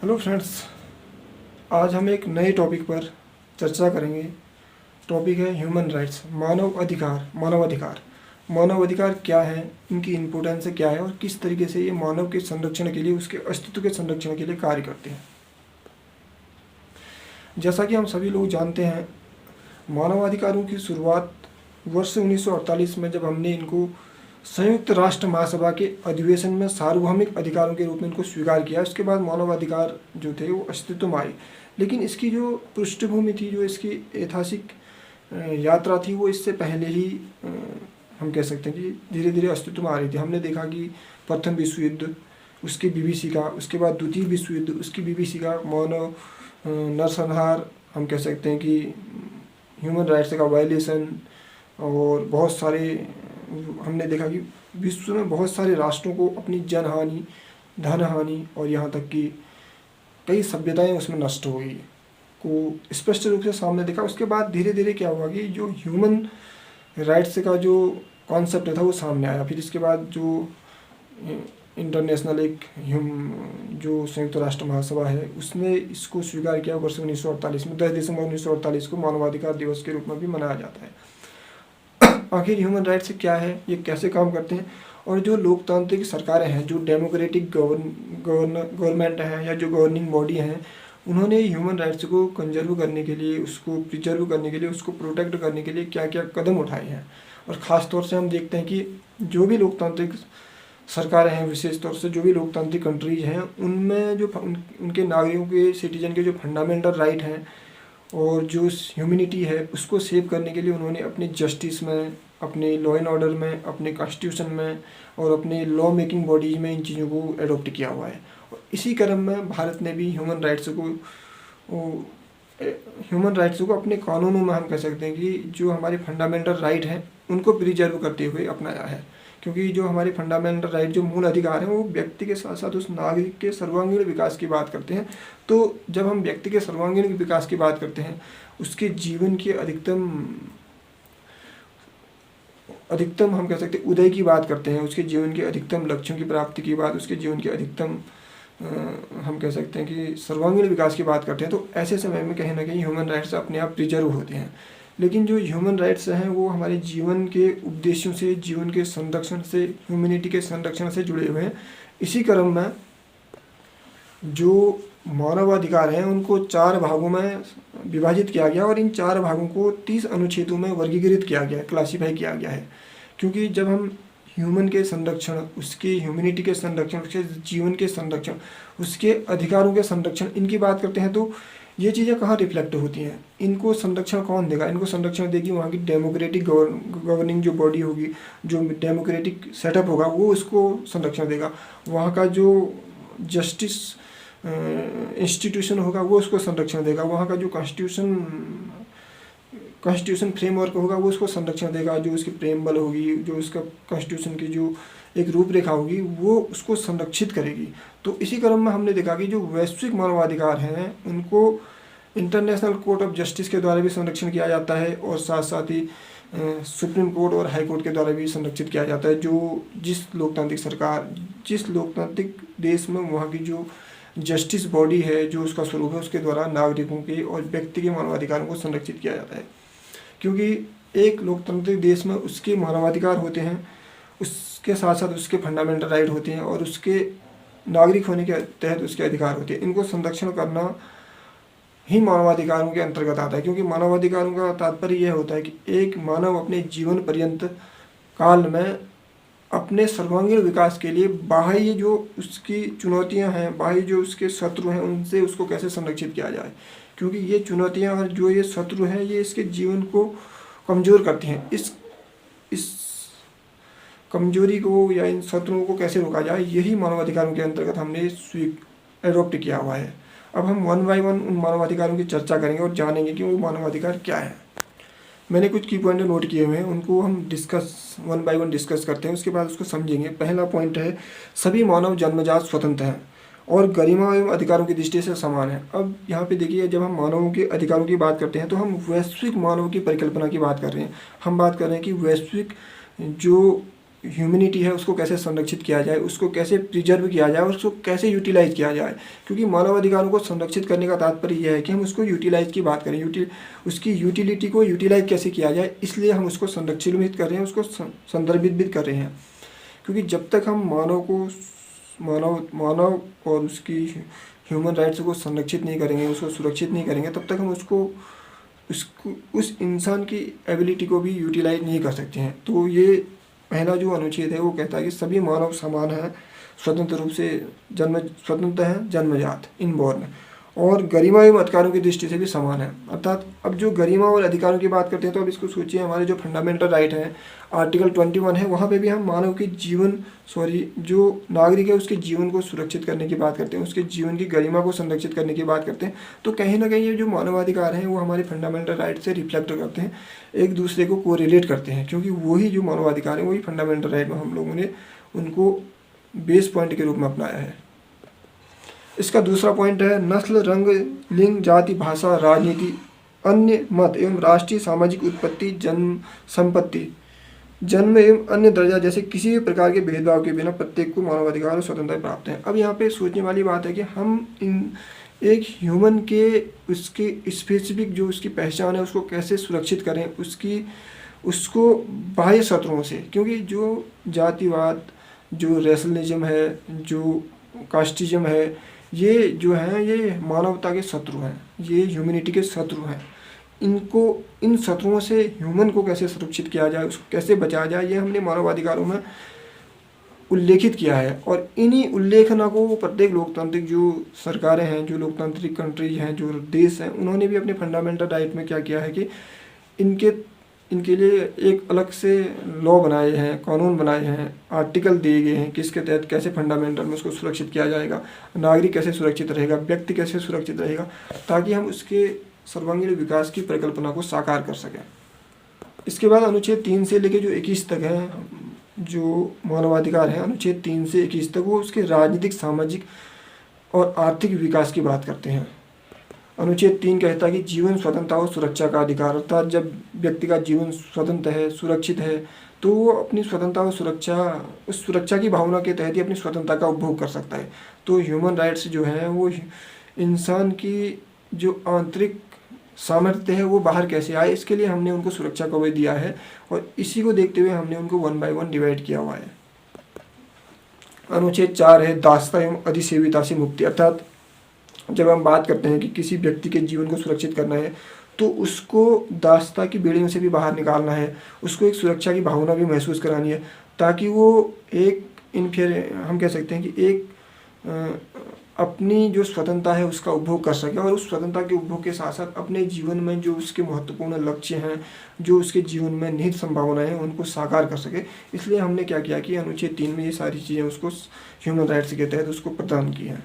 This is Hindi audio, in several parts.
हेलो फ्रेंड्स, आज हम एक नए टॉपिक पर चर्चा करेंगे। टॉपिक है ह्यूमन राइट्स, मानव अधिकार क्या है, इनकी इम्पोर्टेंस क्या है और किस तरीके से ये मानव के संरक्षण के लिए, उसके अस्तित्व के संरक्षण के लिए कार्य करते हैं। जैसा कि हम सभी लोग जानते हैं, मानवाधिकारों की शुरुआत वर्ष 1948 में जब हमने इनको संयुक्त राष्ट्र महासभा के अधिवेशन में सार्वभौमिक अधिकारों के रूप में इनको स्वीकार किया। उसके बाद मानवाधिकार जो थे वो अस्तित्व में आए। लेकिन इसकी जो पृष्ठभूमि थी, जो इसकी ऐतिहासिक यात्रा थी, वो इससे पहले ही हम कह सकते हैं कि धीरे धीरे अस्तित्व में आ रही थी। हमने देखा कि प्रथम विश्व युद्ध, उसके बीबीसी का, उसके बाद द्वितीय विश्व युद्ध, उसकी बीबीसी का मानव नरसंहार, हम कह सकते हैं कि ह्यूमन राइट्स का वायलेशन, और बहुत सारे हमने देखा कि विश्व में बहुत सारे राष्ट्रों को अपनी जनहानि, धन हानि और यहाँ तक कि कई सभ्यताएं उसमें नष्ट हो गई को स्पष्ट रूप से सामने देखा। उसके बाद धीरे धीरे क्या हुआ कि जो ह्यूमन राइट्स का जो कॉन्सेप्ट था वो सामने आया। फिर इसके बाद जो इंटरनेशनल जो संयुक्त राष्ट्र महासभा है, उसने इसको स्वीकार किया वर्ष 1948 में। 10 दिसंबर 1948 को मानवाधिकार दिवस के रूप में भी मनाया जाता है। आखिर ह्यूमन राइट्स क्या है, ये कैसे काम करते हैं, और जो लोकतांत्रिक सरकारें हैं, जो डेमोक्रेटिक गवर्नमेंट है या जो गवर्निंग बॉडी हैं, उन्होंने ह्यूमन राइट्स को कंजर्व करने के लिए, उसको प्रिजर्व करने के लिए, उसको प्रोटेक्ट करने के लिए क्या क्या कदम उठाए हैं। और ख़ास तौर से हम देखते हैं कि जो भी लोकतांत्रिक सरकारें हैं, विशेष तौर से जो भी लोकतांत्रिक कंट्रीज हैं, उनमें जो उनके नागरिकों के, सिटीजन के जो फंडामेंटल राइट हैं और जो ह्यूमैनिटी है, उसको सेव करने के लिए उन्होंने अपने जस्टिस में, अपने लॉ एंड ऑर्डर में, अपने कॉन्स्टिट्यूशन में और अपने लॉ मेकिंग बॉडीज में इन चीज़ों को एडॉप्ट किया हुआ है। और इसी क्रम में भारत ने भी ह्यूमन राइट्स को अपने कानूनों में, हम कह सकते हैं कि जो हमारे फंडामेंटल राइट हैं उनको प्रिजर्व करते हुए अपनाया है। क्योंकि जो हमारे फंडामेंटल राइट, जो मूल अधिकार हैं, वो व्यक्ति के साथ साथ उस नागरिक के सर्वांगीण विकास की बात करते हैं। तो जब हम व्यक्ति के सर्वांगीण विकास की बात करते हैं, उसके जीवन के अधिकतम हम कह सकते हैं उदय की बात करते हैं, उसके जीवन के अधिकतम लक्ष्यों की प्राप्ति की बात, उसके जीवन के अधिकतम हम कह सकते हैं कि सर्वांगीण विकास की बात करते हैं, तो ऐसे समय में कहीं ना कहीं ह्यूमन राइट्स अपने आप प्रिजर्व होते हैं। लेकिन जो ह्यूमन राइट्स हैं वो हमारे जीवन के उद्देश्यों से, जीवन के संरक्षण से, ह्यूमैनिटी के संरक्षण से जुड़े हुए हैं। इसी क्रम में जो मानवाधिकार हैं उनको 4 भागों में विभाजित किया गया और इन 4 भागों को 30 अनुच्छेदों में वर्गीकृत किया गया है, क्लासीफाई किया गया है। क्योंकि जब हम ह्यूमन के संरक्षण, उसकी ह्यूमैनिटी के संरक्षण, उसके जीवन के संरक्षण, उसके अधिकारों के संरक्षण, इनकी बात करते हैं, तो ये चीज़ें कहाँ रिफ्लेक्ट होती हैं, इनको संरक्षण कौन देगा? इनको संरक्षण देगी वहाँ की डेमोक्रेटिक गवर्निंग जो बॉडी होगी, जो डेमोक्रेटिक सेटअप होगा, वो उसको संरक्षण देगा। वहाँ का जो जस्टिस इंस्टीट्यूशन होगा वो उसको संरक्षण देगा। वहाँ का जो कॉन्स्टिट्यूशन फ्रेमवर्क होगा वो उसको संरक्षण देगा। जो उसकी प्रेमबल होगी, जो उसका कॉन्स्टिट्यूशन की जो एक रूपरेखा होगी, वो उसको संरक्षित करेगी। तो इसी क्रम में हमने देखा कि जो वैश्विक मानवाधिकार हैं उनको इंटरनेशनल कोर्ट ऑफ जस्टिस के द्वारा भी संरक्षण किया जाता है और साथ साथ ही सुप्रीम कोर्ट और हाई कोर्ट के द्वारा भी संरक्षित किया जाता है। जो जिस लोकतांत्रिक देश में वहाँ की जो जस्टिस बॉडी है, जो उसका स्वरूप है, उसके द्वारा नागरिकों के और व्यक्ति के मानवाधिकारों को संरक्षित किया जाता है। क्योंकि एक लोकतांत्रिक देश में उसके मानवाधिकार होते हैं, उसके साथ साथ उसके फंडामेंटल राइट होते हैं और उसके नागरिक होने के तहत उसके अधिकार होते हैं। इनको संरक्षण करना ही मानवाधिकारों के अंतर्गत आता है। क्योंकि मानवाधिकारों का तात्पर्य यह होता है कि एक मानव अपने जीवन पर्यंत काल में अपने सर्वांगीण विकास के लिए बाह्य जो उसकी चुनौतियां हैं, बाह्य जो उसके शत्रु हैं, उनसे उसको कैसे संरक्षित किया जाए। क्योंकि ये चुनौतियां और जो ये शत्रु हैं, ये इसके जीवन को कमज़ोर करती हैं। इस कमजोरी को या इन शत्रुओं को कैसे रोका जाए, यही मानवाधिकारों के अंतर्गत हमने एडॉप्ट किया हुआ है। अब हम 1 बाय 1 उन मानवाधिकारों की चर्चा करेंगे और जानेंगे कि वो मानवाधिकार क्या है। मैंने कुछ की पॉइंट नोट किए हुए हैं, उनको हम 1 बाय 1 डिस्कस करते हैं, उसके बाद उसको समझेंगे। पहला पॉइंट है, सभी मानव जन्मजात स्वतंत्र हैं और गरिमा एवं अधिकारों की दृष्टि से समान है। अब यहाँ पे देखिए, जब हम मानवों के अधिकारों की बात करते हैं तो हम वैश्विक मानव की परिकल्पना की बात कर रहे हैं। हम बात कर रहे हैं कि वैश्विक जो ह्यूमैनिटी है उसको कैसे संरक्षित किया जाए, उसको कैसे प्रिजर्व किया जाए और उसको कैसे यूटिलाइज किया जाए। क्योंकि मानवाधिकारों को संरक्षित करने का तात्पर्य यह है कि हम उसको यूटिलाइज की बात करें, उसकी यूटिलिटी को यूटिलाइज कैसे किया जाए, इसलिए हम उसको संरक्षित भी कर रहे हैं, उसको संदर्भित भी कर रहे हैं। क्योंकि जब तक हम मानव और उसकी ह्यूमन राइट्स को संरक्षित नहीं करेंगे, उसको सुरक्षित नहीं करेंगे, तब तक हम उस इंसान की एबिलिटी को भी यूटिलाइज नहीं कर सकते हैं। तो ये पहला जो अनुच्छेद है वो कहता है कि सभी मानव समान हैं, स्वतंत्र रूप से स्वतंत्र हैं, जन्मजात इनबॉर्न, और गरिमा एवं अधिकारों की दृष्टि से भी समान है। अर्थात अब जो गरिमा और अधिकारों की बात करते हैं तो अब इसको सोचिए, हमारे जो फंडामेंटल राइट हैं, आर्टिकल 21 है, वहाँ पे भी हम मानव की जो नागरिक है उसके जीवन को सुरक्षित करने की बात करते हैं, उसके जीवन की गरिमा को संरक्षित करने की बात करते हैं। तो कहीं ना कहीं ये जो मानवाधिकार हैं वो हमारे फंडामेंटल राइट से रिफ्लेक्ट करते हैं, एक दूसरे को कोरिलेट करते हैं, क्योंकि वही जो मानवाधिकार है वही फंडामेंटल राइट में हम लोगों ने उनको बेस पॉइंट के रूप में अपनाया है। इसका दूसरा पॉइंट है नस्ल, रंग, लिंग, जाति, भाषा, राजनीति, अन्य मत एवं राष्ट्रीय सामाजिक उत्पत्ति, जन्म, संपत्ति, जन्म एवं अन्य दर्जा जैसे किसी भी प्रकार के भेदभाव के बिना प्रत्येक को मानवाधिकार और स्वतंत्रता प्राप्त है। अब यहाँ पे सोचने वाली बात है कि हम एक ह्यूमन के उसके स्पेसिफिक जो उसकी पहचान है उसको कैसे सुरक्षित करें, उसको बाह्य शत्रुओं से। क्योंकि जो जातिवाद, जो रेशनलिज्म है, जो कास्टिज्म है, ये जो है ये मानवता के शत्रु हैं, ये ह्यूमैनिटी के शत्रु हैं। इन शत्रुओं से ह्यूमन को कैसे सुरक्षित किया जाए, उसको कैसे बचाया जाए, ये हमने मानवाधिकारों में उल्लेखित किया है। और इन्हीं उल्लेखना को प्रत्येक लोकतांत्रिक जो सरकारें हैं, जो लोकतांत्रिक कंट्रीज हैं, जो देश हैं, उन्होंने भी अपने फंडामेंटल राइट में क्या किया है कि इनके लिए एक अलग से लॉ बनाए हैं, कानून बनाए हैं, आर्टिकल दिए गए हैं, किसके तहत कैसे फंडामेंटल में उसको सुरक्षित किया जाएगा, नागरिक कैसे सुरक्षित रहेगा, व्यक्ति कैसे सुरक्षित रहेगा, ताकि हम उसके सर्वांगीण विकास की परिकल्पना को साकार कर सकें। इसके बाद अनुच्छेद 3 से लेकर जो 21 तक है, जो मानवाधिकार है, अनुच्छेद 3 से 21 तक वो उसके राजनीतिक, सामाजिक और आर्थिक विकास की बात करते हैं। अनुच्छेद 3 कहता है कि जीवन, स्वतंत्रता और सुरक्षा का अधिकार। अर्थात जब व्यक्ति का जीवन स्वतंत्र है, सुरक्षित है, तो वो अपनी स्वतंत्रता और उस सुरक्षा की भावना के तहत ही अपनी स्वतंत्रता का उपभोग कर सकता है। तो ह्यूमन राइट्स जो है वो इंसान की जो आंतरिक सामर्थ्य है वो बाहर कैसे आए, इसके लिए हमने उनको सुरक्षा को भी दिया है, और इसी को देखते हुए हमने उनको 1 by 1 डिवाइड किया हुआ है। अनुच्छेद 4 है दासता एवं अधिसेविता से मुक्ति। अर्थात जब हम बात करते हैं कि किसी व्यक्ति के जीवन को सुरक्षित करना है तो उसको दासता की बेड़ियों से भी बाहर निकालना है, उसको एक सुरक्षा की भावना भी महसूस करानी है, ताकि वो हम कह सकते हैं कि अपनी जो स्वतंत्रता है उसका उपभोग कर सके, और उस स्वतंत्रता के उपभोग के साथ साथ अपने जीवन में जो उसके महत्वपूर्ण लक्ष्य हैं, जो उसके जीवन में निहित संभावनाएं हैं, उनको साकार कर सके। इसलिए हमने क्या किया कि अनुच्छेद 3 में ये सारी चीज़ें उसको ह्यूमन राइट्स के तहत उसको प्रदान की हैं।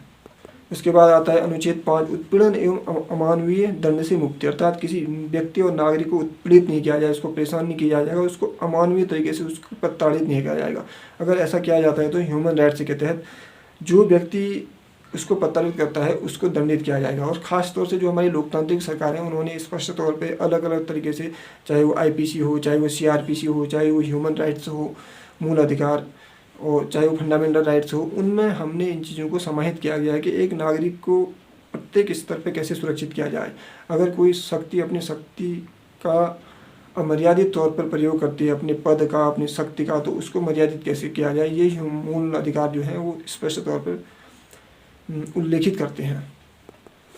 उसके बाद आता है अनुच्छेद 5 उत्पीड़न एवं अमानवीय दंड से मुक्ति। अर्थात किसी व्यक्ति और नागरिक को उत्पीड़ित नहीं किया जाए, उसको परेशान नहीं किया जाएगा, उसको अमानवीय तरीके से उसको प्रताड़ित नहीं किया जाएगा। अगर ऐसा किया जाता है तो ह्यूमन राइट्स के तहत जो व्यक्ति उसको प्रताड़ित करता है उसको दंडित किया जाएगा। और ख़ास तौर से जो हमारी लोकतांत्रिक सरकार है उन्होंने स्पष्ट तौर पे अलग अलग तरीके से, चाहे वो IPC हो, चाहे वो CRPC हो, चाहे वो ह्यूमन राइट्स हो, मूल अधिकार, और चाहे वो फंडामेंटल राइट्स हो, उनमें हमने इन चीज़ों को समाहित किया गया है कि एक नागरिक को प्रत्येक स्तर पे कैसे सुरक्षित किया जाए। अगर कोई अपनी शक्ति का अमर्यादित तौर पर प्रयोग करती है, अपने पद का, अपनी शक्ति का, तो उसको मर्यादित कैसे किया जाए, ये मूल अधिकार जो है वो स्पष्ट तौर पर उल्लेखित करते हैं।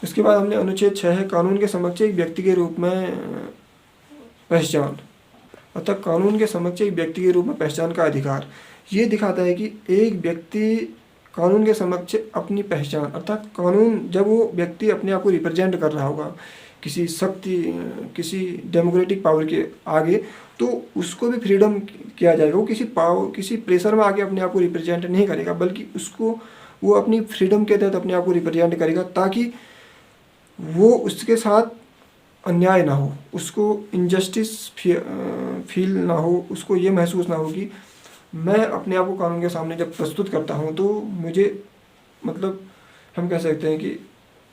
इसके बाद हमने अनुच्छेद 6 है कानून के समक्ष एक व्यक्ति के रूप में पहचान। अर्थात कानून के समक्ष एक व्यक्ति के रूप में पहचान का अधिकार। ये दिखाता है कि एक व्यक्ति कानून के समक्ष अपनी पहचान, अर्थात कानून जब वो व्यक्ति अपने आप को रिप्रेजेंट कर रहा होगा किसी डेमोक्रेटिक पावर के आगे, तो उसको भी फ्रीडम किया जाएगा। वो किसी प्रेशर में आके अपने आप को रिप्रेजेंट नहीं करेगा, बल्कि वो अपनी फ्रीडम के तहत अपने आप को रिप्रेजेंट करेगा, ताकि वो उसके साथ अन्याय ना हो, उसको इनजस्टिस फील ना हो, उसको ये महसूस ना हो कि मैं अपने आप को कानून के सामने जब प्रस्तुत करता हूँ तो मुझे, मतलब हम कह सकते हैं कि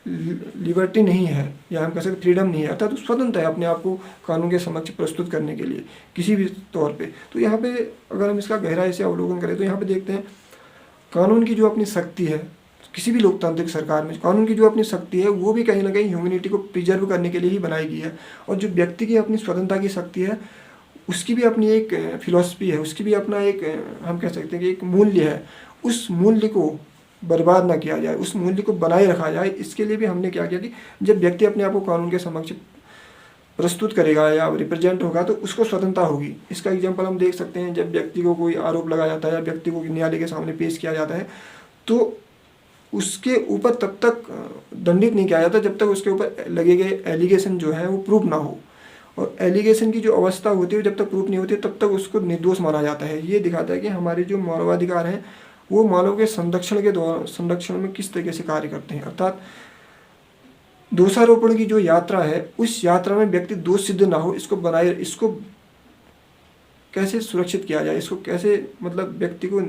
लिबर्टी नहीं है, या हम कह सकते फ्रीडम नहीं है, अर्थात वो स्वतंत्र है अपने आप को कानून के समक्ष प्रस्तुत करने के लिए किसी भी तौर पे। तो यहाँ पे अगर हम इसका गहराई से अवलोकन करें तो यहाँ पे देखते हैं कानून की जो अपनी शक्ति है, किसी भी लोकतांत्रिक सरकार में कानून की जो अपनी शक्ति है वो भी कहीं ना कहीं ह्यूमैनिटी को प्रिजर्व करने के लिए ही बनाई गई है। और जो व्यक्ति की अपनी स्वतंत्रता की शक्ति है उसकी भी अपनी एक फिलॉसफी है, उसकी भी अपना एक हम कह सकते हैं कि एक मूल्य है। उस मूल्य को बर्बाद ना किया जाए, उस मूल्य को बनाए रखा जाए। इसके लिए भी हमने क्या किया कि जब व्यक्ति अपने आप को कानून के समक्ष प्रस्तुत करेगा या रिप्रेजेंट होगा तो उसको स्वतंत्रता होगी। इसका एग्जाम्पल हम देख सकते हैं, जब व्यक्ति को कोई आरोप लगाया जाता है या व्यक्ति को न्यायालय के सामने पेश किया जाता है तो उसके ऊपर तब तक दंडित नहीं किया जाता जब तक उसके ऊपर लगे गए एलिगेशन जो है वो प्रूफ ना हो। और एलिगेशन की जो अवस्था होती है जब तक प्रूफ नहीं होती तब तक उसको निर्दोष माना जाता है। ये दिखाता है कि हमारे जो मानवाधिकार हैं वो मानव के संरक्षण में किस तरीके से कार्य करते हैं। अर्थात दोषारोपण की जो यात्रा है उस यात्रा में व्यक्ति दोष सिद्ध ना हो, इसको कैसे सुरक्षित किया जाए, इसको कैसे मतलब व्यक्ति को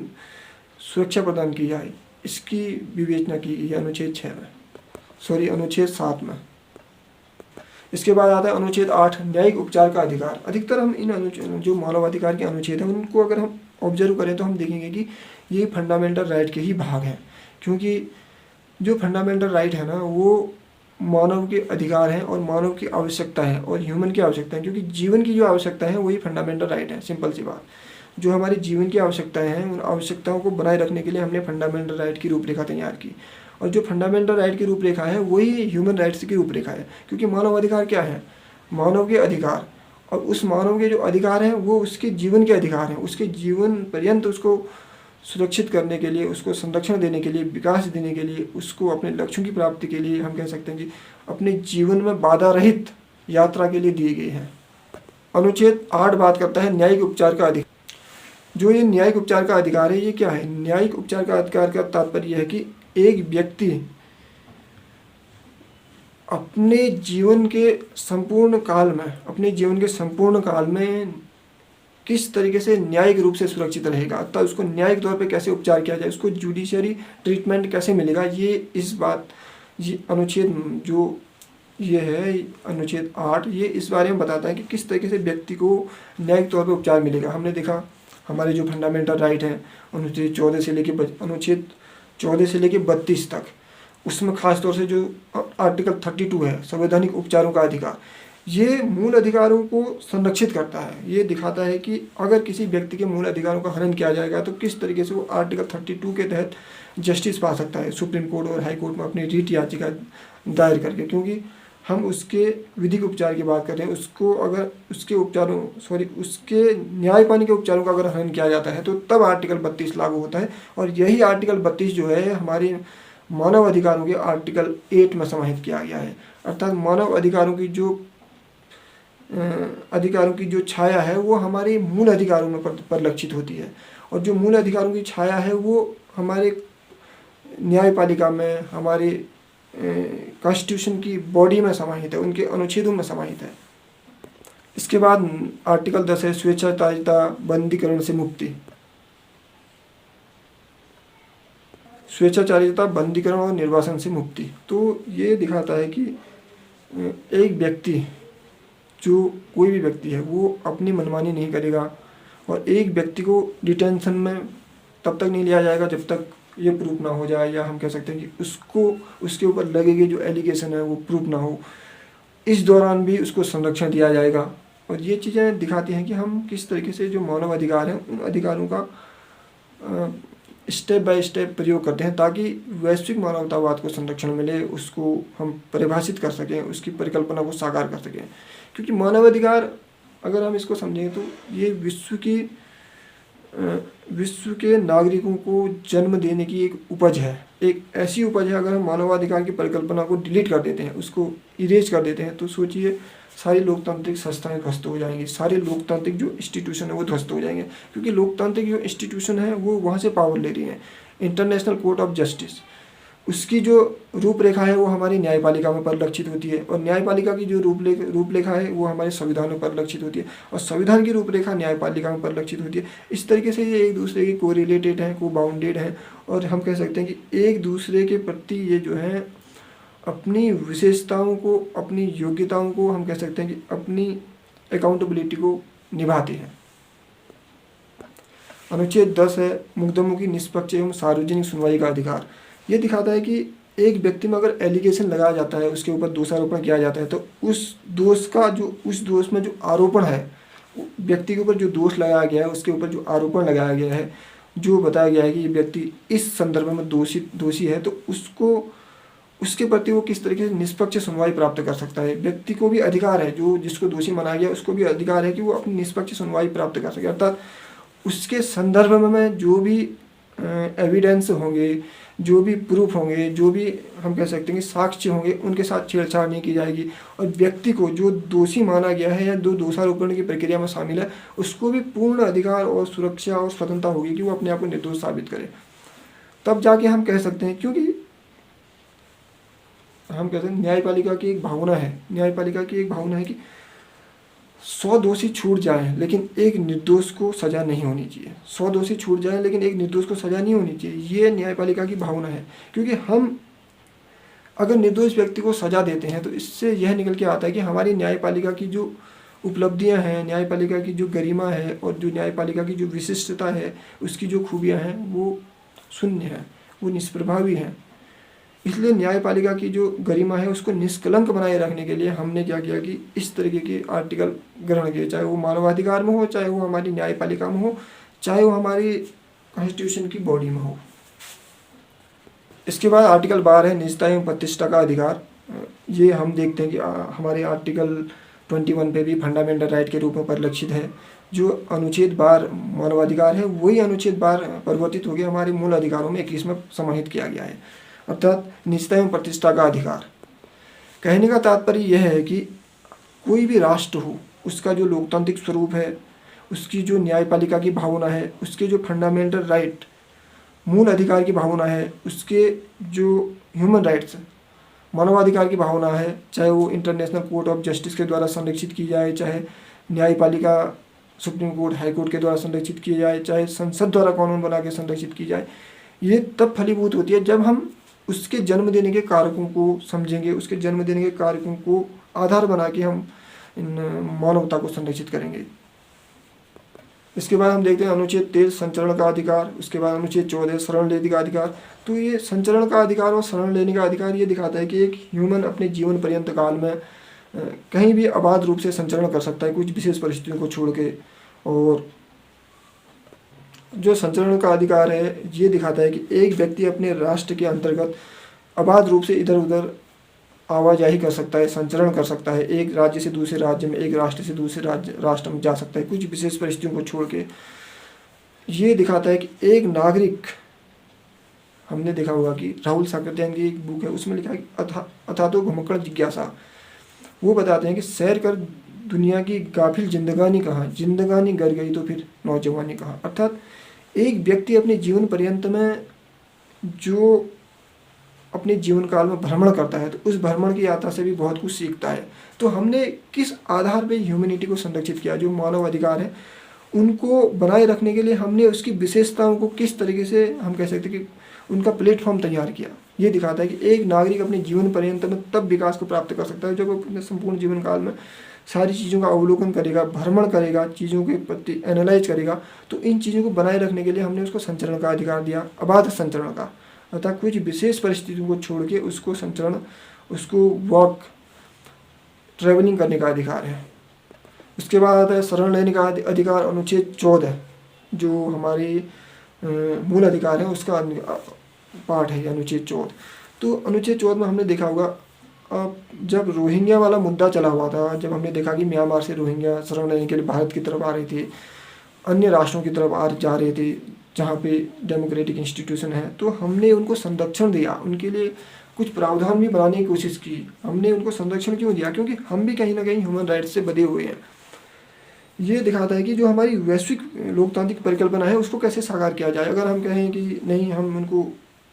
सुरक्षा प्रदान की जाए, इसकी विवेचना की गई अनुच्छेद 7 में। इसके बाद आता है अनुच्छेद 8 न्यायिक उपचार का अधिकार। अधिकतर हम इन जो मानवाधिकार के अनुच्छेद हैं उनको अगर हम ऑब्जर्व करें तो हम देखेंगे कि ये फंडामेंटल राइट के ही भाग हैं, क्योंकि जो फंडामेंटल राइट है ना वो मानव के अधिकार हैं और मानव की आवश्यकता है और ह्यूमन की आवश्यकता है, क्योंकि जीवन की जो आवश्यकता है वही फंडामेंटल राइट है। सिंपल सी बात, जो हमारी जीवन की आवश्यकताएं हैं उन आवश्यकताओं को बनाए रखने के लिए हमने फंडामेंटल राइट की रूपरेखा तैयार की। और जो फंडामेंटल राइट की रूपरेखा है वही ह्यूमन राइट्स की रूपरेखा है, क्योंकि मानव अधिकार क्या है, मानव के अधिकार, और उस मानव के जो अधिकार हैं वो उसके जीवन के अधिकार हैं। उसके जीवन पर्यंत उसको सुरक्षित करने के लिए, उसको संरक्षण देने के लिए, विकास देने के लिए, उसको अपने लक्ष्यों की प्राप्ति के लिए हम कह सकते हैं कि अपने जीवन में बाधा रहित यात्रा के लिए दिए गए हैं। अनुच्छेद 8 बात करता है न्यायिक उपचार का अधिकार। जो ये न्यायिक उपचार का अधिकार है ये क्या है? न्यायिक उपचार का अधिकार का तात्पर्य यह है कि एक व्यक्ति अपने जीवन के संपूर्ण काल में किस तरीके से न्यायिक रूप से सुरक्षित रहेगा, तब उसको न्यायिक तौर पे कैसे उपचार किया जाए, उसको जुडिशियरी ट्रीटमेंट कैसे मिलेगा, ये अनुच्छेद जो ये है अनुच्छेद 8 ये इस बारे में बताता है कि किस तरीके से व्यक्ति को न्यायिक तौर पे उपचार मिलेगा। हमने देखा हमारे जो फंडामेंटल राइट हैं अनुच्छेद 14 से लेके 32 तक, उसमें खास तौर से जो आर्टिकल 32 है संवैधानिक उपचारों का अधिकार, ये मूल अधिकारों को संरक्षित करता है। ये दिखाता है कि अगर किसी व्यक्ति के मूल अधिकारों का हनन किया जाएगा तो किस तरीके से वो आर्टिकल 32 के तहत जस्टिस पा सकता है सुप्रीम कोर्ट और हाई कोर्ट में अपनी रीट याचिका दायर करके। क्योंकि हम उसके विधिक उपचार की बात कर रहे हैं, उसको अगर उसके न्याय पाने के उपचारों का अगर हनन किया जाता है तो तब आर्टिकल 32 लागू होता है। और यही आर्टिकल 32 जो है हमारे मानव अधिकारों के आर्टिकल 8 में समाहित किया गया है। अर्थात मानव अधिकारों की जो छाया है वो हमारे मूल अधिकारों में परिलक्षित होती है, और जो मूल अधिकारों की छाया है वो हमारे न्यायपालिका में, हमारे कॉन्स्टिट्यूशन की बॉडी में समाहित है, उनके अनुच्छेदों में समाहित है। इसके बाद आर्टिकल 10 है स्वेच्छाचारिता, बंदीकरण से मुक्ति। स्वेच्छाचारिता, बंदीकरण और निर्वासन से मुक्ति। तो ये दिखाता है कि एक व्यक्ति, जो कोई भी व्यक्ति है वो अपनी मनमानी नहीं करेगा, और एक व्यक्ति को डिटेंशन में तब तक नहीं लिया जाएगा जब तक ये प्रूफ ना हो जाए, या हम कह सकते हैं कि उसके ऊपर लगेगी जो एलिगेशन है वो प्रूफ ना हो। इस दौरान भी उसको संरक्षण दिया जाएगा। और ये चीज़ें दिखाती हैं कि हम किस तरीके से जो मानव अधिकार हैं उन अधिकारों का स्टेप बाय स्टेप प्रयोग करते हैं ताकि वैश्विक मानवतावाद को संरक्षण मिले, उसको हम परिभाषित कर सकें, उसकी परिकल्पना को साकार कर सकें। क्योंकि मानवाधिकार अगर हम इसको समझें तो ये विश्व के नागरिकों को जन्म देने की एक उपज है, एक ऐसी उपज है। अगर हम मानवाधिकार की परिकल्पना को डिलीट कर देते हैं, उसको इरेज कर देते हैं, तो सोचिए सारी लोकतांत्रिक संस्थाएं ध्वस्त हो जाएंगी, सारे लोकतांत्रिक जो इंस्टीट्यूशन है वो ध्वस्त हो जाएंगे। क्योंकि लोकतांत्रिक जो इंस्टीट्यूशन है वो वहाँ से पावर ले रही है। इंटरनेशनल कोर्ट ऑफ जस्टिस, उसकी जो रूपरेखा है वो हमारी न्यायपालिका में परिलक्षित होती है, और न्यायपालिका की जो रूपरेखा है वो हमारे संविधान में परिलक्षित होती है, और संविधान की रूपरेखा न्यायपालिका में परिलक्षित होती है। इस तरीके से ये एक दूसरे की कोरिलेटेड हैं, को बाउंडेड हैं, और हम कह सकते हैं कि एक दूसरे के प्रति ये जो है अपनी विशेषताओं को, अपनी योग्यताओं को, हम कह सकते हैं कि अपनी अकाउंटेबिलिटी को निभाते हैं। अनुच्छेद 10 है मुकदमों की निष्पक्ष एवं सार्वजनिक सुनवाई का अधिकार। ये दिखाता है कि एक व्यक्ति में अगर एलिगेशन लगाया जाता है, उसके ऊपर दोषारोपण किया जाता है, तो उस दोष में जो आरोपण है, व्यक्ति के ऊपर जो दोष लगाया गया है, उसके ऊपर जो आरोपण लगाया गया है, जो बताया गया है कि ये व्यक्ति इस संदर्भ में दोषी है, तो उसके प्रति वो किस तरीके से निष्पक्ष सुनवाई प्राप्त कर सकता है। व्यक्ति को भी अधिकार है, जो जिसको दोषी माना गया उसको भी अधिकार है कि वो अपनी निष्पक्ष सुनवाई प्राप्त कर सके। अर्थात उसके संदर्भ में जो भी एविडेंस होंगे, जो भी प्रूफ होंगे, जो भी हम कह सकते हैं कि साक्ष्य होंगे, उनके साथ छेड़छाड़ नहीं की जाएगी। और व्यक्ति को जो दोषी माना गया है या जो दोषारोपण की प्रक्रिया में शामिल है, उसको भी पूर्ण अधिकार और सुरक्षा और स्वतंत्रता होगी कि वो अपने आप को निर्दोष साबित करे। तब जाके हम कह सकते हैं, क्योंकि हम कहते हैं न्यायपालिका की एक भावना है कि 100 दोषी छूट जाए लेकिन एक निर्दोष को सजा नहीं होनी चाहिए। 100 दोषी छूट जाए लेकिन एक निर्दोष को सजा नहीं होनी चाहिए। ये न्यायपालिका की भावना है, क्योंकि हम अगर निर्दोष व्यक्ति को सजा देते हैं तो इससे यह निकल के आता है कि हमारी न्यायपालिका की जो उपलब्धियां हैं, न्यायपालिका की जो गरिमा है और जो न्यायपालिका की जो विशिष्टता है, उसकी जो खूबियां हैं, वो शून्य है, वो निष्प्रभावी हैं। इसलिए न्यायपालिका की जो गरिमा है उसको निष्कलंक बनाए रखने के लिए हमने क्या किया कि इस तरीके के आर्टिकल ग्रहण किए, चाहे वो मानवाधिकार में हो, चाहे वो हमारी न्यायपालिका में हो, चाहे वो हमारी कॉन्स्टिट्यूशन की बॉडी में हो। इसके बाद आर्टिकल 12 है निजता एवं प्रतिष्ठा का अधिकार। ये हम देखते हैं कि हमारे आर्टिकल 21 पे भी फंडामेंटल राइट के रूप में परिलक्षित है। जो अनुच्छेद 12 मानवाधिकार है, वही अनुच्छेद 12 परिवर्तित हो गया, हमारे मूल अधिकारों में 21 में समाहित किया गया है, अर्थात निजता एवं प्रतिष्ठा का अधिकार। कहने का तात्पर्य यह है कि कोई भी राष्ट्र हो, उसका जो लोकतांत्रिक स्वरूप है, उसकी जो न्यायपालिका की भावना है, उसके जो फंडामेंटल राइट, मूल अधिकार की भावना है, उसके जो ह्यूमन राइट्स, मानवाधिकार की भावना है, चाहे वो इंटरनेशनल कोर्ट ऑफ जस्टिस के द्वारा संरक्षित की जाए, चाहे न्यायपालिका सुप्रीम कोर्ट, हाई कोर्ट के द्वारा संरक्षित की जाए, चाहे संसद द्वारा कानून बना के संरक्षित की जाए, ये तब फलीभूत होती है जब हम उसके जन्म देने के कारकों को समझेंगे, उसके जन्म देने के कारकों को आधार बना के हम इन मानवता को संरक्षित करेंगे। इसके बाद हम देखते हैं अनुच्छेद 13 संचरण का अधिकार। उसके बाद अनुच्छेद 14 शरण लेने का अधिकार। तो ये संचरण का अधिकार और शरण लेने का अधिकार ये दिखाता है कि एक ह्यूमन अपने जीवन पर्यंत काल में कहीं भी अबाध रूप से संचरण कर सकता है, कुछ विशेष परिस्थितियों को छोड़ के। और जो संचरण का अधिकार है ये दिखाता है कि एक व्यक्ति अपने राष्ट्र के अंतर्गत अबाध रूप से इधर उधर आवाजाही कर सकता है, संचरण कर सकता है, एक राज्य से दूसरे राज्य में, एक राष्ट्र से दूसरे राष्ट्र में जा सकता है, कुछ विशेष परिस्थितियों को छोड़ के। ये दिखाता है कि एक नागरिक, हमने देखा होगा कि राहुल साकृत्यायन की एक बुक है, उसमें लिखा है कि अथा तो घुमक्कड़ जिज्ञासा। वो बताते हैं कि सैर कर दुनिया की गाफिल जिंदगानी कहाँ, जिंदगानी गर गई तो फिर नौजवानी कहाँ। अर्थात एक व्यक्ति अपने जीवन पर्यंत में जो अपने जीवन काल में भ्रमण करता है, तो उस भ्रमण की यात्रा से भी बहुत कुछ सीखता है। तो हमने किस आधार पे ह्यूमैनिटी को संरक्षित किया, जो मानव अधिकार है उनको बनाए रखने के लिए हमने उसकी विशेषताओं को किस तरीके से, हम कह सकते हैं कि उनका प्लेटफॉर्म तैयार किया। ये दिखाता है कि एक नागरिक अपने जीवन पर्यंत में तब विकास को प्राप्त कर सकता है जब वो अपने संपूर्ण जीवन काल में सारी चीज़ों का अवलोकन करेगा, भ्रमण करेगा, चीज़ों के प्रति एनालाइज करेगा। तो इन चीज़ों को बनाए रखने के लिए हमने उसको संचरण का अधिकार दिया, अबाध संचरण का, अर्थात कुछ विशेष परिस्थितियों को छोड़ के उसको संचरण, उसको वॉक, ट्रेवलिंग करने का अधिकार है। उसके बाद आता है शरण लेने का अधिकार, अनुच्छेद 14 जो हमारी मूल अधिकार है उसका पार्ट है अनुच्छेद 14। तो अनुच्छेद 14 में हमने देखा होगा जब रोहिंग्या वाला मुद्दा चला हुआ था, जब हमने देखा कि म्यांमार से रोहिंग्या शरण लेने के लिए भारत की तरफ आ रहे थे, अन्य राष्ट्रों की तरफ जा रहे थे जहाँ पे डेमोक्रेटिक इंस्टीट्यूशन है, तो हमने उनको संरक्षण दिया, उनके लिए कुछ प्रावधान भी बनाने की कोशिश की। हमने उनको संरक्षण क्यों दिया? क्योंकि हम भी कहीं ना कहीं ह्यूमन राइट्स से बधे हुए हैं। ये दिखाता है कि जो हमारी वैश्विक लोकतांत्रिक परिकल्पना है उसको कैसे साकार किया जाए। अगर हम कहें कि नहीं, हम उनको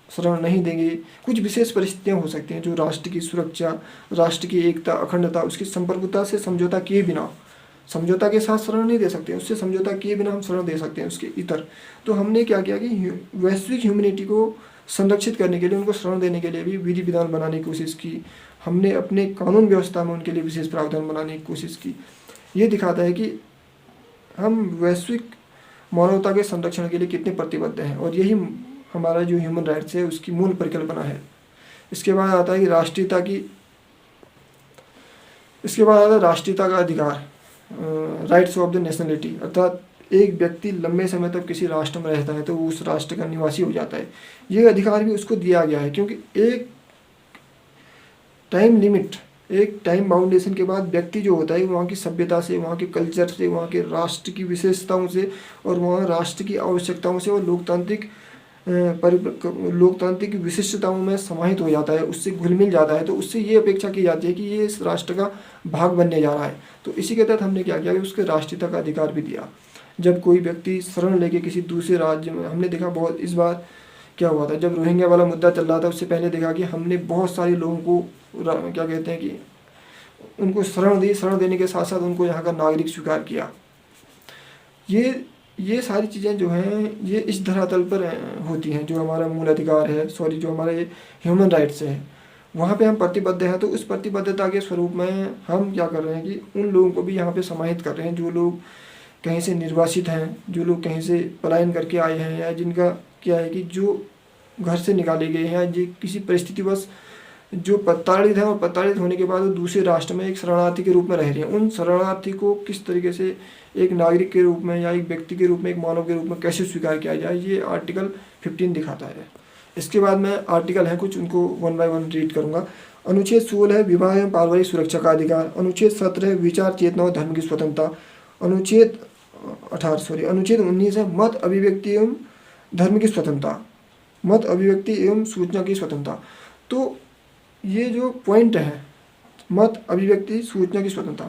शरण नहीं देंगे, कुछ विशेष परिस्थितियाँ हो सकती हैं जो राष्ट्र की सुरक्षा, राष्ट्र की एकता, अखंडता, उसकी संप्रभुता से समझौता किए बिना, समझौता के साथ शरण नहीं दे सकते, उससे समझौता किए बिना हम शरण दे सकते हैं उसके इतर। तो हमने क्या किया कि वैश्विक ह्यूमैनिटी को संरक्षित करने के लिए, उनको शरण देने के लिए भी विधि विधान बनाने की कोशिश की। हमने अपने कानून व्यवस्था में उनके लिए विशेष प्रावधान बनाने की कोशिश की। ये दिखाता है कि हम वैश्विक मानवता के संरक्षण के लिए कितने प्रतिबद्ध हैं, और यही हमारा जो ह्यूमन राइट्स है उसकी मूल परिकल्पना है। इसके बाद आता है कि राष्ट्रीयता का अधिकार, राइट्स ऑफ द नेशनलिटी, अर्थात एक व्यक्ति लंबे समय तक किसी राष्ट्र में रहता है तो वो उस राष्ट्र का निवासी हो जाता है। ये अधिकार भी उसको दिया गया है, क्योंकि एक टाइम लिमिट, एक टाइम बाउंडेशन के बाद व्यक्ति जो होता है वहाँ की सभ्यता से, वहाँ के कल्चर से, वहाँ के राष्ट्र की विशेषताओं से और वहाँ राष्ट्र की आवश्यकताओं से और लोकतांत्रिक विशिष्टताओं में समाहित हो जाता है, उससे घुल मिल जाता है। तो उससे ये अपेक्षा की जाती है कि ये इस राष्ट्र का भाग बनने जा रहा है। तो इसी के तहत हमने क्या किया कि उसके राष्ट्रीयता का अधिकार भी दिया। जब कोई व्यक्ति शरण लेके किसी दूसरे राज्य में, हमने देखा बहुत, इस बार क्या हुआ था जब रोहिंग्या वाला मुद्दा चल रहा था, उससे पहले देखा कि हमने बहुत सारे लोगों को क्या कहते हैं कि उनको शरण दी, शरण देने के साथ साथ उनको यहाँ का नागरिक स्वीकार किया। ये सारी चीज़ें जो हैं ये इस धरातल पर होती हैं। जो हमारा मूल अधिकार है, जो हमारे ह्यूमन राइट्स है, वहाँ पे हम प्रतिबद्ध हैं। तो उस प्रतिबद्धता के स्वरूप में हम क्या कर रहे हैं कि उन लोगों को भी यहाँ पे समाहित कर रहे हैं जो लोग कहीं से निर्वासित हैं, जो लोग कहीं से पलायन करके आए हैं, या जिनका क्या है कि जो घर से निकाले गए हैं, जो किसी परिस्थितिवश जो प्रताड़ित हैं और प्रताड़ित होने के बाद वो दूसरे राष्ट्र में एक शरणार्थी के रूप में रह रहे हैं। उन शरणार्थी को किस तरीके से एक नागरिक के रूप में या एक व्यक्ति के रूप में, एक मानव के रूप में कैसे स्वीकार किया जाए, ये आर्टिकल 15 दिखाता है। इसके बाद में आर्टिकल हैं कुछ, उनको 1 बाय 1 रीड करूँगा। अनुच्छेद 16 है विवाह एवं पारिवारिक सुरक्षा का अधिकार। अनुच्छेद 17 है विचार, चेतना और धर्म की स्वतंत्रता। अनुच्छेद 19 है मत, अभिव्यक्ति एवं धर्म की स्वतंत्रता, मत, अभिव्यक्ति एवं सूचना की स्वतंत्रता। तो ये जो पॉइंट है, मत, अभिव्यक्ति, सूचना की स्वतंत्रता,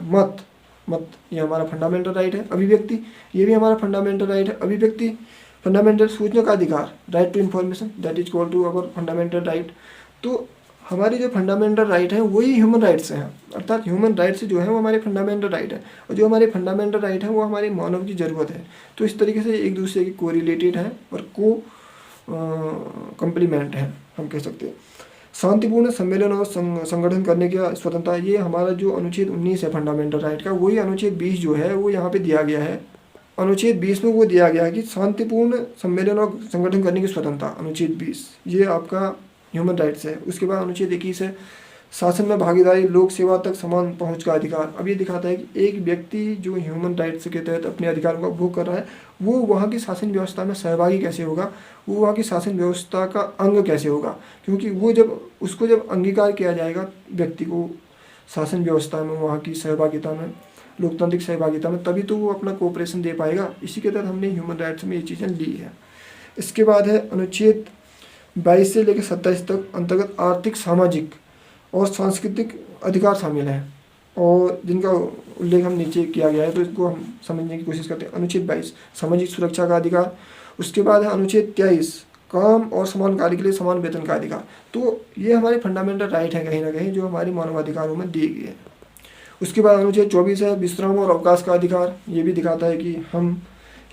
मत ये हमारा फंडामेंटल राइट है। अभिव्यक्ति ये भी हमारा फंडामेंटल राइट है। अभिव्यक्ति फंडामेंटल, सूचना का अधिकार, right to information, that is called to our fundamental right. तो हमारी जो फंडामेंटल राइट है वही ह्यूमन राइट्स हैं, अर्थात ह्यूमन राइट्स जो है वो हमारे फंडामेंटल राइट है, और जो हमारे फंडामेंटल राइट है वो हमारे मानव की ज़रूरत है। तो इस तरीके से एक दूसरे की कोरिलेटेड है और कम्प्लीमेंट है, हम कह सकते हैं। शांतिपूर्ण सम्मेलन और संगठन करने की स्वतंत्रता, ये हमारा जो अनुच्छेद 19 है फंडामेंटल राइट का, वही अनुच्छेद 20 जो है वो यहाँ पे दिया गया है। अनुच्छेद 20 में वो दिया गया है कि शांतिपूर्ण सम्मेलन और संगठन करने की स्वतंत्रता, अनुच्छेद 20 ये आपका ह्यूमन राइट्स है। उसके बाद अनुच्छेद 21 है शासन में भागीदारी, लोक सेवा तक समान पहुंच का अधिकार। अब ये दिखाता है कि एक व्यक्ति जो ह्यूमन राइट्स के तहत अपने अधिकारों का उपभोग कर रहा है वो वहाँ की शासन व्यवस्था में सहभागी कैसे होगा, वो वहाँ की शासन व्यवस्था का अंग कैसे होगा, क्योंकि वो जब अंगीकार किया जाएगा व्यक्ति को शासन व्यवस्था में, वहाँ की सहभागिता में, लोकतांत्रिक सहभागिता में, तभी तो वो अपना कोऑपरेशन दे पाएगा। इसी के तहत हमने ह्यूमन राइट्स में ये चीज़ें ली है। इसके बाद है अनुच्छेद 22 से लेकर 27 तक अंतर्गत आर्थिक, सामाजिक और सांस्कृतिक अधिकार शामिल हैं, और जिनका उल्लेख हम नीचे किया गया है, तो इसको हम समझने की कोशिश करते हैं। अनुच्छेद 22 सामाजिक सुरक्षा का अधिकार। उसके बाद है अनुच्छेद 23 काम और समान कार्य के लिए समान वेतन का अधिकार। तो ये हमारे फंडामेंटल राइट है कहीं ना कहीं, जो हमारी मानवाधिकारों में दी गई है। उसके बाद अनुच्छेद 24 है विश्राम और अवकाश का अधिकार। ये भी दिखाता है कि हम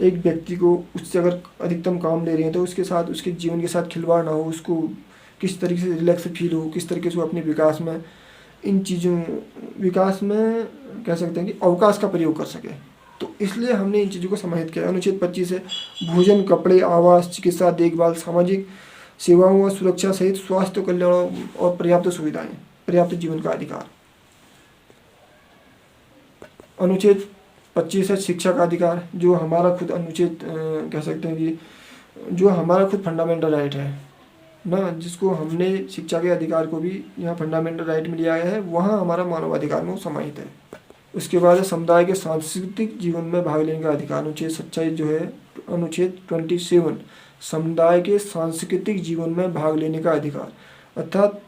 एक व्यक्ति को उससे अगर अधिकतम काम ले रहे हैं तो उसके साथ, उसके जीवन के साथ खिलवाड़ ना हो, उसको किस तरीके से रिलैक्स फील हो, किस तरीके से वो अपने विकास में, इन चीज़ों विकास में कह सकते हैं कि अवकाश का प्रयोग कर सके। तो इसलिए हमने इन चीज़ों को समाहित किया। अनुच्छेद 25 है भोजन, कपड़े, आवास, चिकित्सा देखभाल, सामाजिक सेवाओं और सुरक्षा सहित स्वास्थ्य कल्याण और पर्याप्त सुविधाएं, पर्याप्त जीवन का अधिकार। अनुच्छेद 25 है शिक्षा का अधिकार, जो हमारा खुद अनुच्छेद कह सकते हैं कि जो हमारा खुद फंडामेंटल राइट है ना, जिसको हमने शिक्षा के अधिकार को भी यहाँ फंडामेंटल राइट में लिया गया है, वहाँ हमारा मानवाधिकार में समाहित है। उसके बाद है समुदाय के सांस्कृतिक जीवन में भाग लेने का अधिकार। अनुच्छेद 27 जो है, अनुच्छेद 27 समुदाय के सांस्कृतिक जीवन में भाग लेने का अधिकार। अर्थात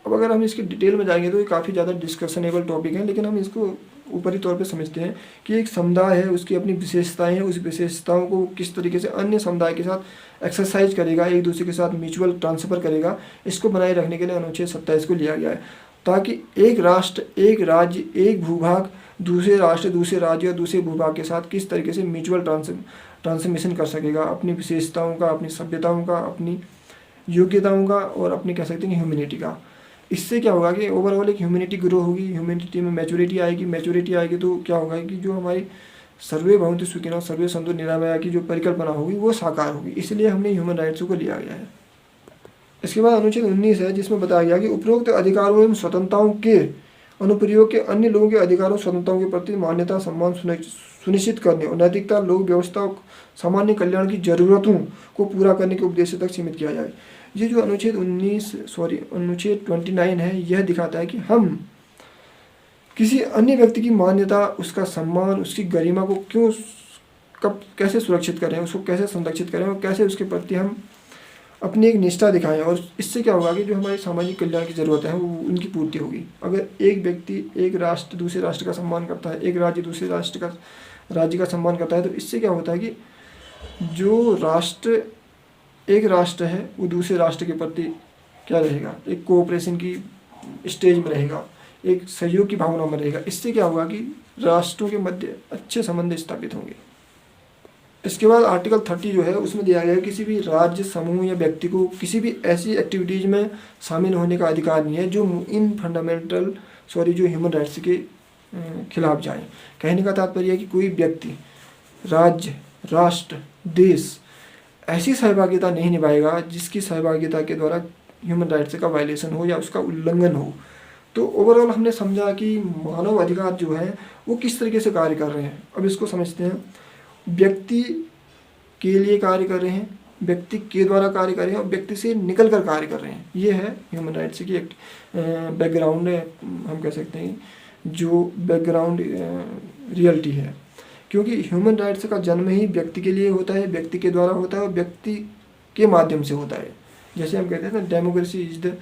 अब अगर हम इसके डिटेल में जाएंगे तो ये काफ़ी ज़्यादा डिस्कशनेबल टॉपिक है, लेकिन हम इसको ऊपरी तौर पे समझते हैं कि एक समुदाय है, उसकी अपनी विशेषताएं हैं, उस विशेषताओं को किस तरीके से अन्य समुदाय के साथ एक्सरसाइज करेगा, एक दूसरे के साथ म्यूचुअल ट्रांसफ़र करेगा, इसको बनाए रखने के लिए अनुच्छेद 27 को लिया गया है, ताकि एक राष्ट्र, एक राज्य, एक भूभाग दूसरे राष्ट्र, दूसरे राज्य और दूसरे भूभाग के साथ किस तरीके से म्यूचुअल ट्रांसमिशन कर सकेगा, अपनी विशेषताओं का, अपनी सभ्यताओं का, अपनी योग्यताओं का और अपने कह सकते हैं कि ह्यूमैनिटी का। इससे क्या होगा कि ओवरऑल एक ह्यूमैनिटी ग्रो होगी, ह्यूमैनिटी में मैच्योरिटी आएगी, मैच्योरिटी आएगी तो क्या होगा कि जो हमारी सर्वे भवन्तु सुखिनः सर्वे सन्तु निरामया की जो परिकल्पना होगी वो साकार होगी। इसलिए हमने ह्यूमन राइट्स को लिया गया है। इसके बाद अनुच्छेद 19 है, जिसमें बताया गया कि उपरोक्त अधिकारों एवं स्वतंत्रताओं के अनुप्रयोग के अन्य लोगों के अधिकारों स्वतंत्रताओं के प्रति मान्यता सम्मान सुनिश्चित करने और नैतिकता लोक व्यवस्था और सामान्य कल्याण की जरूरतों को पूरा करने के उद्देश्य तक सीमित किया जाए। ये जो अनुच्छेद 29 है, यह दिखाता है कि हम किसी अन्य व्यक्ति की मान्यता, उसका सम्मान, उसकी गरिमा को क्यों, कब, कैसे सुरक्षित करें, उसको कैसे संरक्षित करें और कैसे उसके प्रति हम अपनी एक निष्ठा दिखाएं। और इससे क्या होगा कि जो हमारी सामाजिक कल्याण की ज़रूरत है वो उनकी पूर्ति होगी। अगर एक व्यक्ति, एक राष्ट्र दूसरे राष्ट्र का सम्मान करता है, एक राज्य दूसरे राज्य का सम्मान करता है, तो इससे क्या होता है कि जो राष्ट्र, एक राष्ट्र है वो दूसरे राष्ट्र के प्रति क्या रहेगा, एक कोऑपरेशन की स्टेज में रहेगा, एक सहयोग की भावना में रहेगा। इससे क्या होगा कि राष्ट्रों के मध्य अच्छे संबंध स्थापित होंगे। इसके बाद आर्टिकल 30 जो है उसमें दिया गया है किसी भी राज्य, समूह या व्यक्ति को किसी भी ऐसी एक्टिविटीज़ में शामिल होने का अधिकार नहीं है जो जो ह्यूमन राइट्स के खिलाफ जाए। कहने का तात्पर्य है कि कोई व्यक्ति, राज्य, राष्ट्र, देश ऐसी सहभागिता नहीं निभाएगा जिसकी सहभागिता के द्वारा ह्यूमन राइट्स का वायलेशन हो या उसका उल्लंघन हो। तो ओवरऑल हमने समझा कि मानव अधिकार जो है वो किस तरीके से कार्य कर रहे हैं। अब इसको समझते हैं। व्यक्ति के लिए कार्य कर रहे हैं, व्यक्ति के द्वारा कार्य कर रहे हैं और व्यक्ति से निकल कर कार्य कर रहे हैं। ये है ह्यूमन राइट्स की एक बैकग्राउंड है, हम कह सकते हैं जो बैकग्राउंड रियलिटी है। क्योंकि ह्यूमन राइट्स का जन्म ही व्यक्ति के लिए होता है, व्यक्ति के द्वारा होता है और व्यक्ति के माध्यम से होता है। जैसे हम कहते हैं ना, democracy is the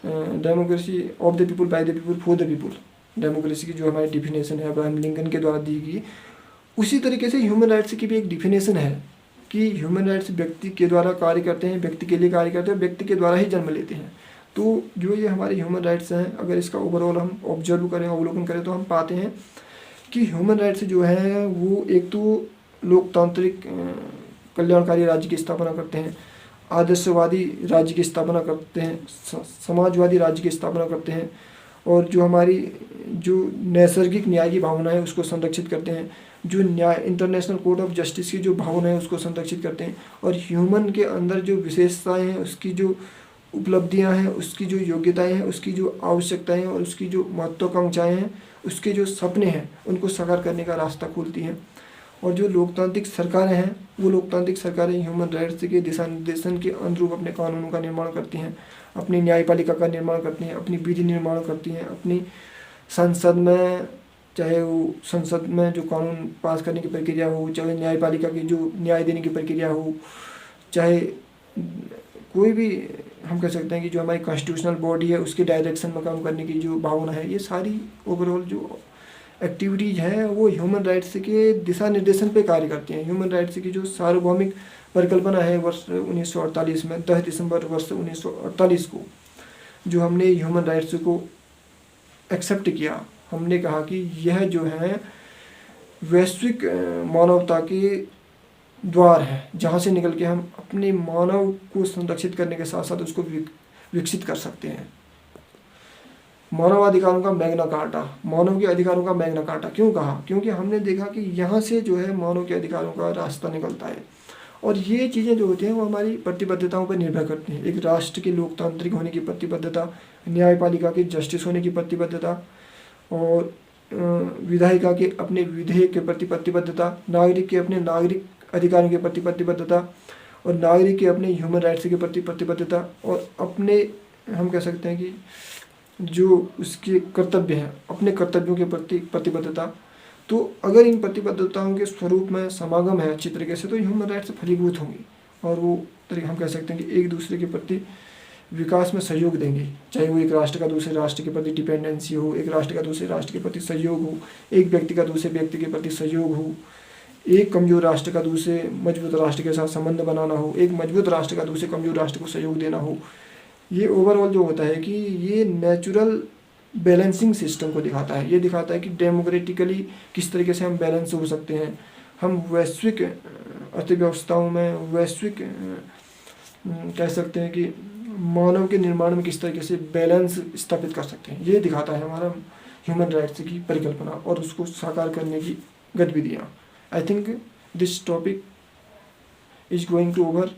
democracy of the people, by the people, for the people. Democracy की जो हमारी डिफिनेशन है अब्राहम लिंकन के द्वारा दी गई, उसी तरीके से ह्यूमन राइट्स की भी एक डिफिनेशन है कि ह्यूमन राइट्स व्यक्ति के द्वारा कार्य करते हैं, व्यक्ति के लिए कार्य करते हैं, व्यक्ति के द्वारा ही जन्म लेते हैं। तो जो ये हमारे ह्यूमन राइट्स हैं, अगर इसका ओवरऑल हम ऑब्जर्व करें, अवलोकन करें, तो हम पाते हैं कि ह्यूमन राइट्स जो है वो एक तो लोकतांत्रिक कल्याणकारी राज्य की स्थापना करते हैं, आदर्शवादी राज्य की स्थापना करते हैं, समाजवादी राज्य की स्थापना करते हैं, और जो हमारी जो नैसर्गिक न्याय की भावना है उसको संरक्षित करते हैं, जो न्याय, इंटरनेशनल कोड ऑफ जस्टिस की जो भावना है उसको संरक्षित करते हैं, और ह्यूमन के अंदर जो विशेषताएं हैं, उसकी जो उपलब्धियां हैं, उसकी जो योग्यताएं हैं, उसकी जो आवश्यकताएं हैं और उसकी जो महत्वाकांक्षाएं हैं, उसके जो सपने हैं, उनको साकार करने का रास्ता खोलती हैं। और जो लोकतांत्रिक सरकारें हैं, वो लोकतांत्रिक सरकारें ह्यूमन राइट्स के दिशा निर्देशन के अनुरूप अपने कानूनों का निर्माण करती हैं, अपनी न्यायपालिका का निर्माण करती हैं, अपनी विधि निर्माण करती हैं, अपनी संसद में, चाहे वो संसद में जो कानून पास करने की प्रक्रिया हो, चाहे न्यायपालिका की जो न्याय देने की प्रक्रिया हो, चाहे कोई भी हम कह सकते हैं कि जो हमारी कॉन्स्टिट्यूशनल बॉडी है उसके डायरेक्शन में काम करने की जो भावना है, ये सारी ओवरऑल जो एक्टिविटीज़ हैं वो ह्यूमन राइट्स के दिशा निर्देशन पे कार्य करती हैं। ह्यूमन राइट्स की जो सार्वभौमिक परिकल्पना है वर्ष 1948 में, 10 दिसंबर वर्ष 1948 को जो हमने ह्यूमन राइट्स को एक्सेप्ट किया, हमने कहा कि यह जो है वैश्विक मानवता के द्वार है, जहाँ से निकल के हम अपने मानव को संरक्षित करने के साथ साथ उसको विकसित कर सकते हैं। मानवाधिकारों का मैग्ना कार्टा, मानव के अधिकारों का मैग्ना कार्टा क्यों कहा? क्योंकि हमने देखा कि यहाँ से जो है मानव के अधिकारों का रास्ता निकलता है, और ये चीज़ें जो होती हैं वो हमारी प्रतिबद्धताओं पर निर्भर करती हैं। एक राष्ट्र के लोकतांत्रिक होने की प्रतिबद्धता, न्यायपालिका की जस्टिस होने की प्रतिबद्धता, और विधायिका के अपने विधेयक के प्रति प्रतिबद्धता, नागरिक के अपने नागरिक अधिकारों के प्रति प्रतिबद्धता, और नागरिक के अपने ह्यूमन राइट्स के प्रति प्रतिबद्धता, और अपने हम कह सकते हैं कि जो उसके कर्तव्य हैं, अपने कर्तव्यों के प्रति प्रतिबद्धता। तो अगर इन प्रतिबद्धताओं के स्वरूप में समागम है अच्छी तरीके से, तो ह्यूमन राइट्स फलीभूत होंगी और वो तरीके हम कह सकते हैं कि एक दूसरे के प्रति विकास में सहयोग देंगे। चाहे वो एक राष्ट्र का दूसरे राष्ट्र के प्रति डिपेंडेंसी हो, एक राष्ट्र का दूसरे राष्ट्र के प्रति सहयोग हो, एक व्यक्ति का दूसरे व्यक्ति के प्रति सहयोग हो, एक कमजोर राष्ट्र का दूसरे मजबूत राष्ट्र के साथ संबंध बनाना हो, एक मजबूत राष्ट्र का दूसरे कमजोर राष्ट्र को सहयोग देना हो। ये ओवरऑल जो होता है कि ये नेचुरल बैलेंसिंग सिस्टम को दिखाता है। ये दिखाता है कि डेमोक्रेटिकली किस तरीके से हम बैलेंस हो सकते हैं, हम वैश्विक अर्थव्यवस्थाओं में, वैश्विक कह सकते हैं कि मानव के निर्माण में किस तरीके से बैलेंस स्थापित कर सकते हैं। ये दिखाता है हमारा ह्यूमन राइट्स की परिकल्पना और उसको साकार करने की गतिविधियाँ। I think this topic is going to over.